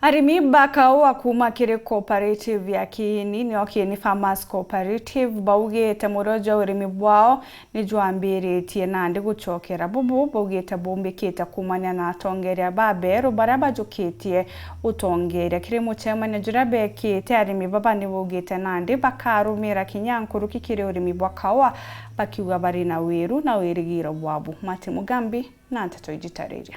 Arîmi ba KAUWA KUUMA KIRI cooperative ya KIINI nio KIINI Farmers Cooperative baugite muroja urimi bwao ni jwambiritie nandi guchokera bubu baugite bumbikite kumania na atongeria ba BEBEERU baria bajukitie utongeria kiri muchemania jura bekite arîmi baba ni baugite nandi bakarumira kinya NKURUKI kiri urimi bwa KAUWA bakiuga bari na wiru na WIIRIGIRO bwabu Mati Mugambi na nteto ijitariria.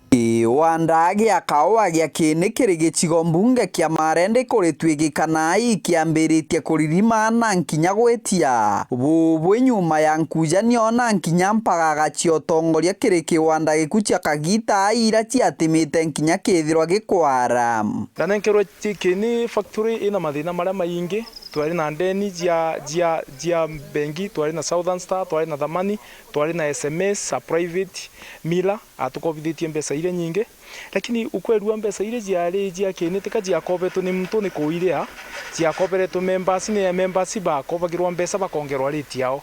Kiwanda gia KAUWA gia KIINI kiri gicigo mbunge kia Marende kuritwigikana ikiambiritie kuririma na nkinya gwetia bubu nyuma ya nkujanio na nkinya mpagaga ciotongoria kiri kiwanda gikucia kagita ira ciatimite nkinya kithirwa gikwara Kanenkerwa KIINI factory ina mathina maria maingi twari na ndeni jia bengi twari na Southern Star twari na Thamani twari na SMS a private mila atukoviditie mbesa ile nyingi lakini ukweli wa mbesa ile jia KIINI tika jia kobeto ni mtu ni kuiria jia kobereto members ni members ba kobagirwa mbesa bakongerwa rate yao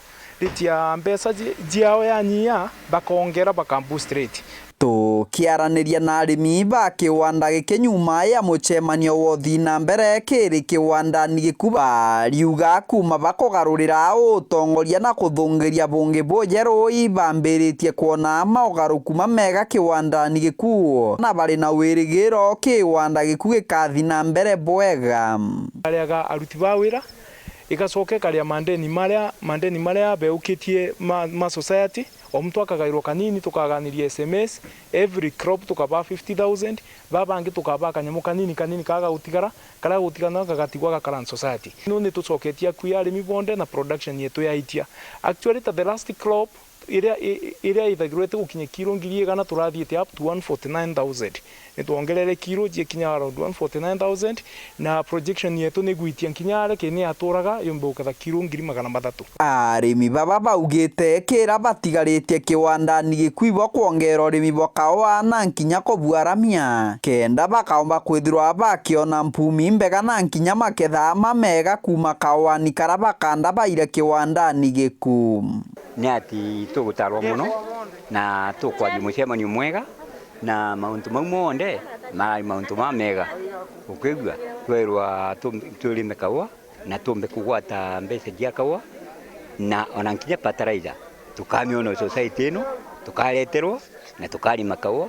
mbesa jiao ya nyia bakongera bakamboost rate tukiaraniria na arîmi ba kiwanda giki nyuma ya muchemanio wothi na mbere kiri kiwanda ni gikuba BARIUGA kuma bakogarurira utongoria na kuthungiria bungi bujeru ibambiritie kuona maugaruku mamega kiwanda ni giku na bari na WIIRIGIRO kiwanda giku gikathi na mbere bwega ariaga aruti ba wira igacoke karia mandeni maria beukitie ma society o mtu akagairwo kanini tukaganiria SMS every crop tukaba 50,000 babangi tukaba kanyamu kanini kaga utigara kara gutigana gagatigwa ga current society no ni tucoketia ku arîmi bonde na production yetu ya itia actually the last crop iria ithagirwete gukinya kilo 1,000 turathiete up to 149,000 nituongerere kilo jikinya around 149,000 na projection yetu ni gwitia nkinya KIINI aturaga yombuka kilo 300,000 arîmi baba baugite kira batigaritie kiwanda ni gikuibo kuongera urimi bwa KAUWA na nkinya kubuaramia kenda bakaomba kwithirwa bakiona mpumi mbega na nkinya maketha mamega kuma KAUWA ni karaba kanda baire kiwanda ni giku ni ati tugutarwo muno na tukwaria mucemanio mwega na mauntu mau monde mari mauntu mega ukigua twerwa turime KAUWA na tumbe kugwata mbeca cia KAUWA na ona nkinya fertilizer tukamiona society ino tukareterwo na tukarima KAUWA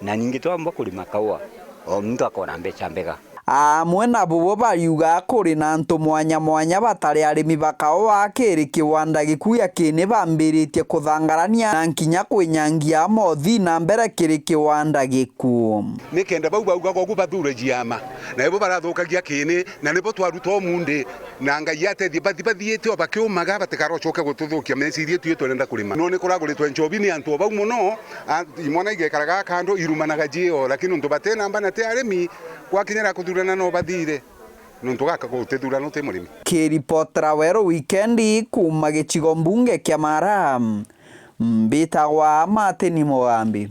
na ningi twamba kurima KAUWA o muntu akona mbeca mbega amwe na bubo BARIUGA kuri na ntu mwanya batari arîmi ba KAUWA kiri kiwanda gikuya KIINI bambiritie kuthangarania na nkinya kwinyangia mothi na mbere kiri kiwanda giku nikenda bauga gogu bathure jiama na ibo barathukagia KIINI na nibo twaruta munde na ngai ateithie bathiete o bakiumaga batikarocoke gututhukia mecirie tu turenda kurima no ni kuraguritwe njobi ni antu bau muno imwana igekaraga kando irumanaga jio lakini ndu batena mbana te arîmi gwakinyira kuthurana no bathire nuntu gaka gutithurana te murimi kiripotera wero weekend kuma gicigo mbunge kia Mara mbitagwa Mati Mugambi.